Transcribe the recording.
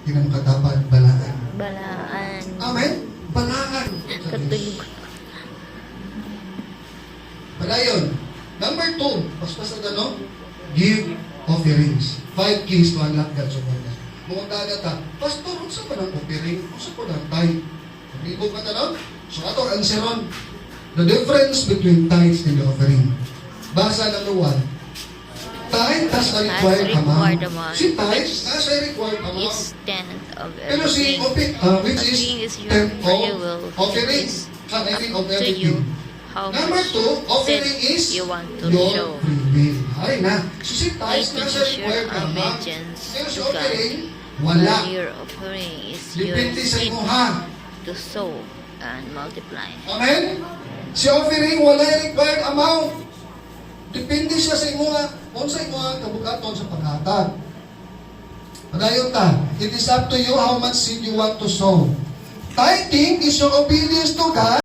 Kinamukatapat, balaan. Balaan. Amen? Balaan. Katulog. Padayon. Number 2, paspas na gano? Give offerings. 5 keys to unlock God's abundance. Mukhang ta, Pastor, unsa pa ng offering? Unsa pa ng tithe? Pag-ibog ka tanong? So, ato ang answeron. The difference between tithes and the offering. Basa number 1. Tithe has a required amount. Si tithe has a required amount. It's tenth of Pero si everything. which is Offering is your tenth free of will. offering. It is Sa tithing of up to everything. you how Number much 2, offering faith is you want to your show. free will. Ay na. So si tithe Making has a sure required amount. obedience Pero si to God. offering, While wala. your offering is your Depende sa seed imuha. to sow and multiply. Amen? Si offering, wala yung required amount. Depende siya sa imuha. Kung sa imuha, kabukaton sa paghatag. Padayon ta, it is up to you how much seed you want to sow. Tithing is your obedience to God.